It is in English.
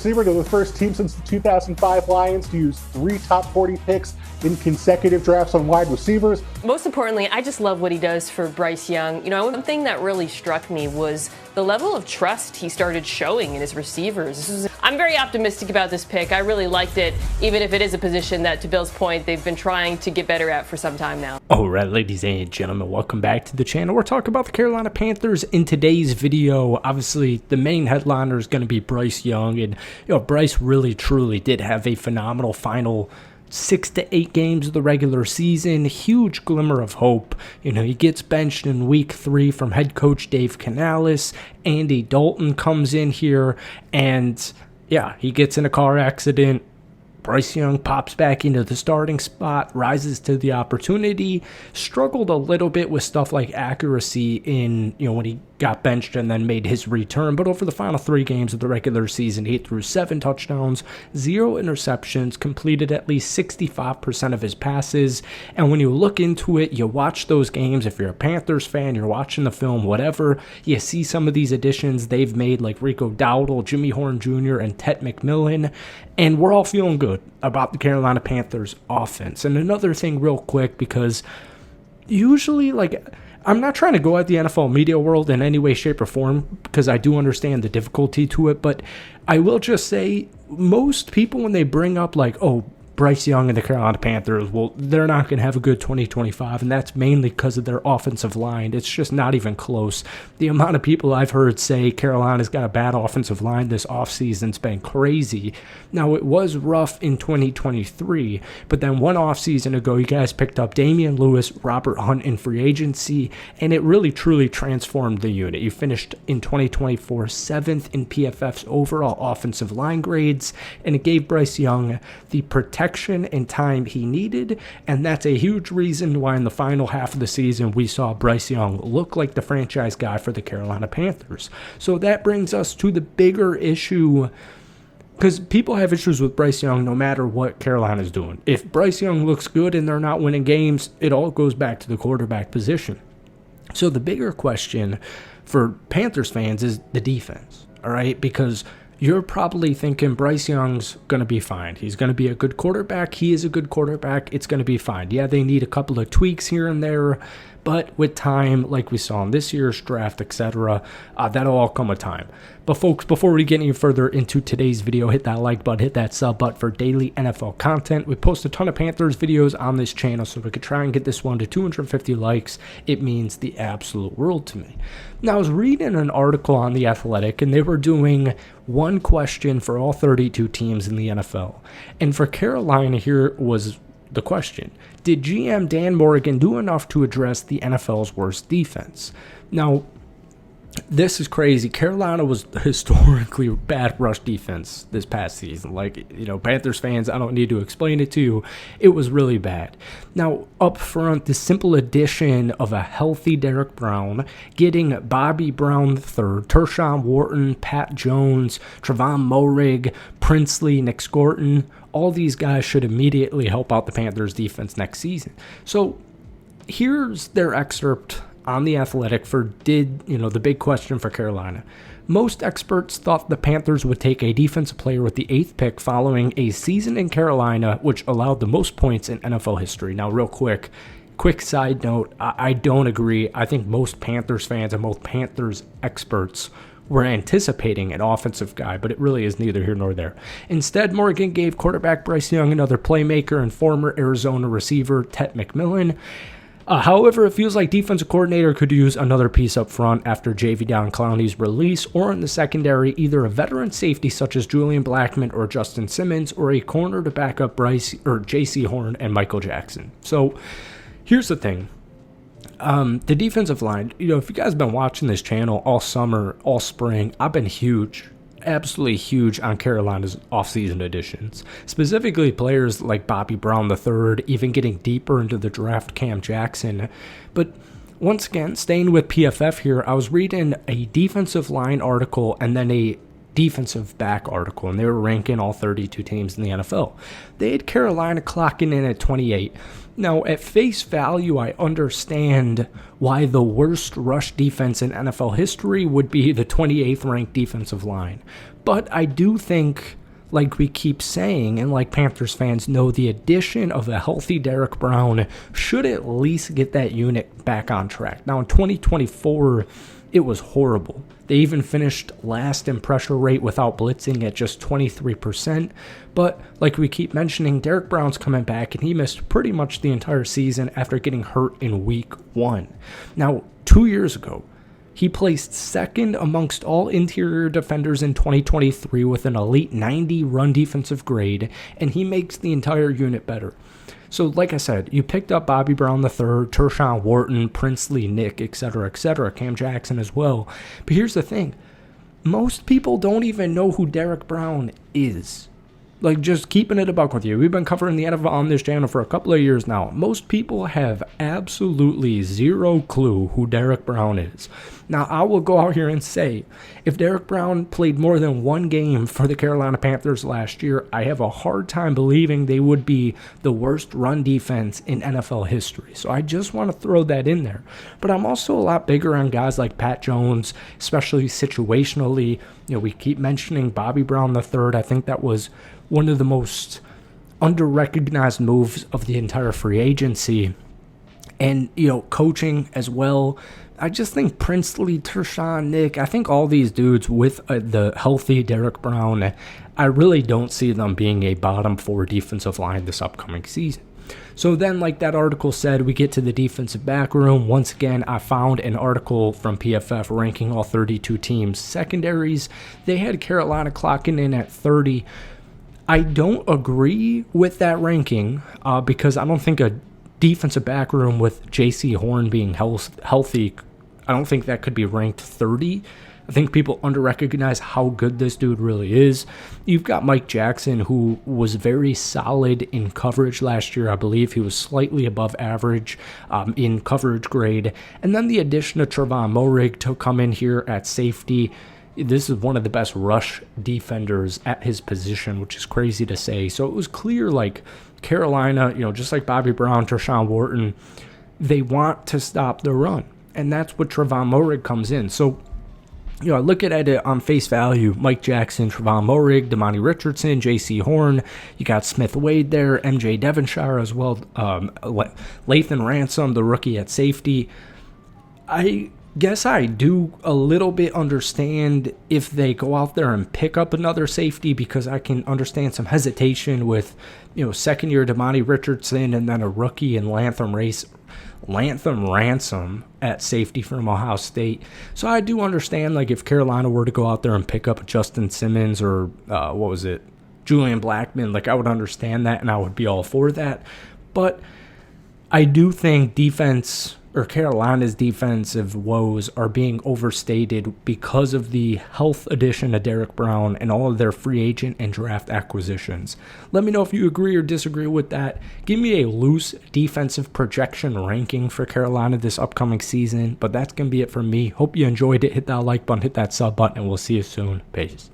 Receiver to the first team since the 2005 Lions to use 3 top 40 picks in consecutive drafts on wide receivers. Most importantly, I just love what he does for Bryce Young. You know, one thing that really struck me was the level of trust he started showing in his receivers. I'm very optimistic about this pick. I really liked it, even if it is a position that, to Bill's point, they've been trying to get better at for some time now. All right, ladies and gentlemen, welcome back to the channel. We're talking about the Carolina Panthers in today's video. Obviously, the main headliner is going to be Bryce Young, and Bryce really, truly did have a phenomenal final 6 to 8 games of the regular season. Huge glimmer of hope. He gets benched in week 3 from head coach Dave Canales. Andy Dalton comes in here, and yeah, he gets in a car accident. Bryce Young pops back into the starting spot, rises to the opportunity, struggled a little bit with stuff like accuracy in, when he got benched and then made his return. But over the final 3 games of the regular season, he threw 7 touchdowns, 0 interceptions, completed at least 65% of his passes. And when you look into it, you watch those games. If you're a Panthers fan, you're watching the film, whatever, you see some of these additions they've made, like Rico Dowdle, Jimmy Horn Jr., and Ted McMillan. And we're all feeling good about the Carolina Panthers offense. And another thing real quick, because usually, I'm not trying to go at the NFL media world in any way, shape, or form, because I do understand the difficulty to it, but I will just say most people, when they bring up Bryce Young and the Carolina Panthers, well, they're not going to have a good 2025, and that's mainly because of their offensive line. It's just not even close. The amount of people I've heard say Carolina's got a bad offensive line this offseason's been crazy. Now, it was rough in 2023, but then one offseason ago, you guys picked up Damian Lewis, Robert Hunt in free agency, and it really, truly transformed the unit. You finished in 2024 7th in PFF's overall offensive line grades, and it gave Bryce Young the protection and time he needed, and that's a huge reason why in the final half of the season we saw Bryce Young look like the franchise guy for the Carolina Panthers. So that brings us to the bigger issue, because people have issues with Bryce Young no matter what Carolina's doing. If Bryce Young looks good and they're not winning games, it all goes back to the quarterback position. So the bigger question for Panthers fans is the defense, all right? Because you're probably thinking Bryce Young's going to be fine. He's going to be a good quarterback. He is a good quarterback. It's going to be fine. Yeah, they need a couple of tweaks here and there, but with time, like we saw in this year's draft, etc., that'll all come with time. But folks, before we get any further into today's video, hit that like button, hit that sub button for daily NFL content. We post a ton of Panthers videos on this channel, so we could try and get this one to 250 likes. It means the absolute world to me. Now, I was reading an article on The Athletic, and they were doing one question for all 32 teams in the NFL. And for Carolina, here was the question: did GM Dan Morgan do enough to address the NFL's worst defense? Now, this is crazy. Carolina was historically bad rush defense this past season. Panthers fans, I don't need to explain it to you. It was really bad. Now, up front, the simple addition of a healthy Derek Brown, getting Bobby Brown III, Tershawn Wharton, Pat Jones, Trevon Moehrig, Princely, Nick Scorton, all these guys should immediately help out the Panthers defense next season. So here's their excerpt on The Athletic for the big question for Carolina. Most experts thought the Panthers would take a defensive player with the 8th pick following a season in Carolina, which allowed the most points in NFL history. Now, real quick side note, I don't agree. I think most Panthers fans and most Panthers experts were anticipating an offensive guy, but it really is neither here nor there. Instead, Morgan gave quarterback Bryce Young another playmaker and former Arizona receiver Ted McMillan. However, it feels like defensive coordinator could use another piece up front after Jadeveon Clowney's release, or in the secondary, either a veteran safety such as Julian Blackmon or Justin Simmons, or a corner to back up Bryce or J.C. Horn and Michael Jackson. So here's the thing. The defensive line, if you guys have been watching this channel all summer, all spring, I've been absolutely huge on Carolina's offseason additions, specifically players like Bobby Brown III, even getting deeper into the draft, Cam Jackson. But once again, staying with PFF here, I was reading a defensive line article and then a defensive back article, and they were ranking all 32 teams in the NFL. They had Carolina clocking in at 28. Now, at face value, I understand why the worst rush defense in NFL history would be the 28th ranked defensive line. But I do think, like we keep saying, and like Panthers fans know, the addition of a healthy Derek Brown should at least get that unit back on track. Now, in 2024, it was horrible. They even finished last in pressure rate without blitzing at just 23%. But like we keep mentioning, Derek Brown's coming back, and he missed pretty much the entire season after getting hurt in week 1. Now, 2 years ago, he placed second amongst all interior defenders in 2023 with an elite 90 run defensive grade, and he makes the entire unit better. So like I said, you picked up Bobby Brown III, Tershawn Wharton, Princely, Nick, etc., Cam Jackson as well. But here's the thing. Most people don't even know who Derek Brown is. Like, just keeping it a buck with you. We've been covering the NFL on this channel for a couple of years now. Most people have absolutely zero clue who Derek Brown is. Now, I will go out here and say, if Derek Brown played more than one game for the Carolina Panthers last year, I have a hard time believing they would be the worst run defense in NFL history. So I just want to throw that in there. But I'm also a lot bigger on guys like Pat Jones, especially situationally. You know, we keep mentioning Bobby Brown III. I think that was one of the most under-recognized moves of the entire free agency. And, you know, coaching as well. I just think Princely, Tershawn, Nick, I think all these dudes with the healthy Derek Brown, I really don't see them being a bottom 4 defensive line this upcoming season. So then, like that article said, we get to the defensive back room. Once again, I found an article from PFF ranking all 32 teams. Secondaries, they had Carolina clocking in at 30. I don't agree with that ranking because I don't think a defensive back room with J.C. Horn being healthy, I don't think that could be ranked 30. I think people under-recognize how good this dude really is. You've got Mike Jackson, who was very solid in coverage last year. I believe he was slightly above average in coverage grade. And then the addition of Trevon Moehrig to come in here at safety. This is one of the best rush defenders at his position, which is crazy to say. So it was clear, like, Carolina, you know, just like Bobby Brown, Tershawn Wharton, they want to stop the run. And that's what Trevon Moehrig comes in. So, you know, I look at it on face value. Mike Jackson, Trevon Moehrig, Damani Richardson, J.C. Horn. You got Smith Wade there, M.J. Devonshire as well. Lathan Ransom, the rookie at safety. I guess I do a little bit understand if they go out there and pick up another safety, because I can understand some hesitation with, you know, second-year Damani Richardson and then a rookie in Lathan Ransom at safety from Ohio State. So I do understand, like, if Carolina were to go out there and pick up Justin Simmons or, Julian Blackmon, like, I would understand that and I would be all for that. But I do think Carolina's defensive woes are being overstated because of the health addition of Derek Brown and all of their free agent and draft acquisitions. Let me know if you agree or disagree with that. Give me a loose defensive projection ranking for Carolina this upcoming season, but that's going to be it from me. Hope you enjoyed it. Hit that like button, hit that sub button, and we'll see you soon. Peace.